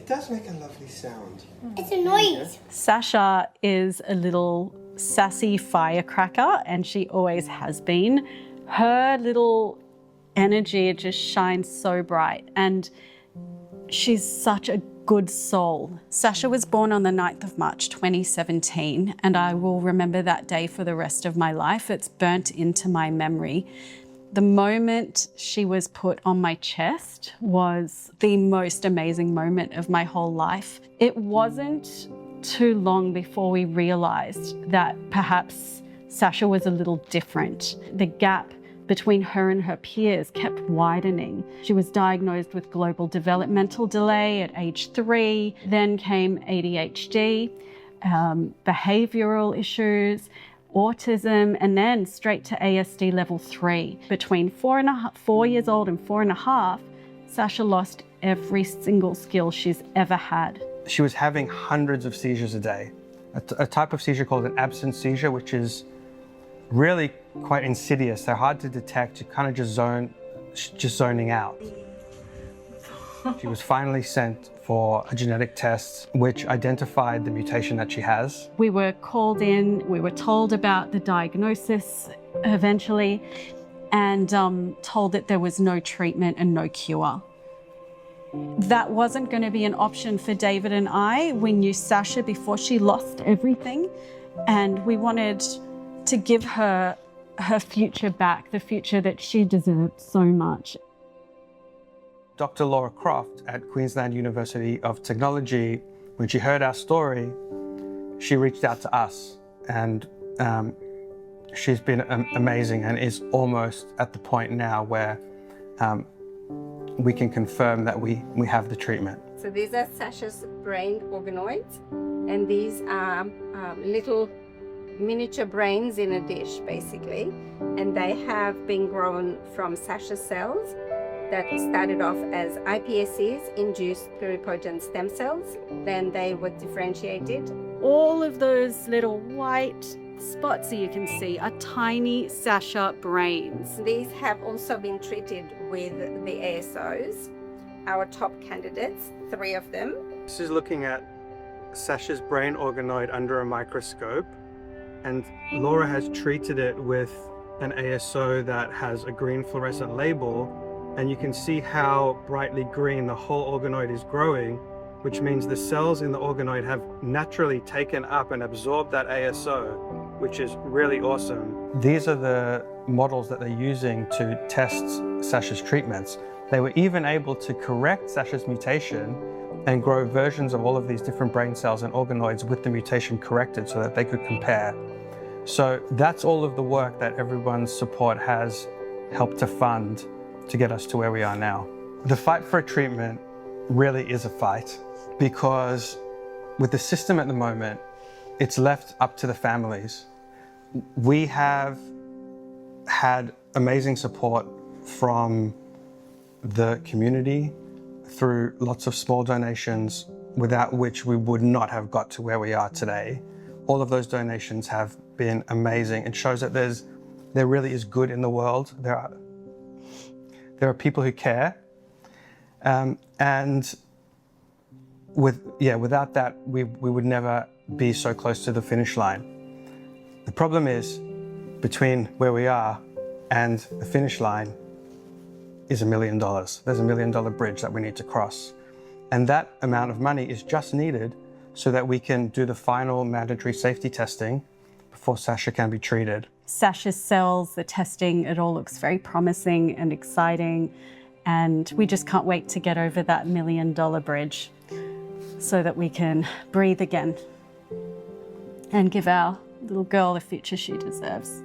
It does make a lovely sound. It's a noise. Sasha is a little sassy firecracker, and she always has been. Her little energy just shines so bright, and she's such a good soul. Sasha was born on the 9th of March 2017, and I will remember that day for the rest of my life. It's burnt into my memory. The moment she was put on my chest was the most amazing moment of my whole life. It wasn't too long before we realized that perhaps Sasha was a little different. The gap between her and her peers kept widening. She was diagnosed with global developmental delay at age 3, then came ADHD, behavioral issues, autism, and then straight to ASD level 3. Between 4 years old and 4.5, Sasha lost every single skill she's ever had. She was having hundreds of seizures a day. A type of seizure called an absence seizure, which is really quite insidious. They're hard to detect. You kind of just zoning out. She was finally sent for a genetic test which identified the mutation that she has. We were called in, we were told about the diagnosis eventually, and told that there was no treatment and no cure. That wasn't going to be an option for David and I. We knew Sasha before she lost everything, and we wanted to give her her future back, the future that she deserved so much. Dr. Laura Croft at Queensland University of Technology, when she heard our story, she reached out to us, and she's been amazing and is almost at the point now where we can confirm that we have the treatment. So these are Sasha's brain organoids, and these are little miniature brains in a dish, basically, and they have been grown from Sasha's cells that started off as iPSCs, induced pluripotent stem cells. Then they were differentiated. All of those little white spots that you can see are tiny Sasha brains. These have also been treated with the ASOs, our top candidates, 3 of them. This is looking at Sasha's brain organoid under a microscope, and Laura has treated it with an ASO that has a green fluorescent label, and you can see how brightly green the whole organoid is growing, which means the cells in the organoid have naturally taken up and absorbed that ASO, which is really awesome. These are the models that they're using to test Sasha's treatments. They were even able to correct Sasha's mutation and grow versions of all of these different brain cells and organoids with the mutation corrected so that they could compare. So that's all of the work that everyone's support has helped to fund to get us to where we are now. The fight for a treatment really is a fight, because with the system at the moment, it's left up to the families. We have had amazing support from the community through lots of small donations, without which we would not have got to where we are today. All of those donations have been amazing. It shows that there really is good in the world. There are people who care, and without that, we would never be so close to the finish line. The problem is, between where we are and the finish line is $1 million. There's $1 million bridge that we need to cross. And that amount of money is just needed so that we can do the final mandatory safety testing before Sasha can be treated. Sasha's cells, the testing, it all looks very promising and exciting. And we just can't wait to get over that $1 million bridge so that we can breathe again and give our little girl the future she deserves.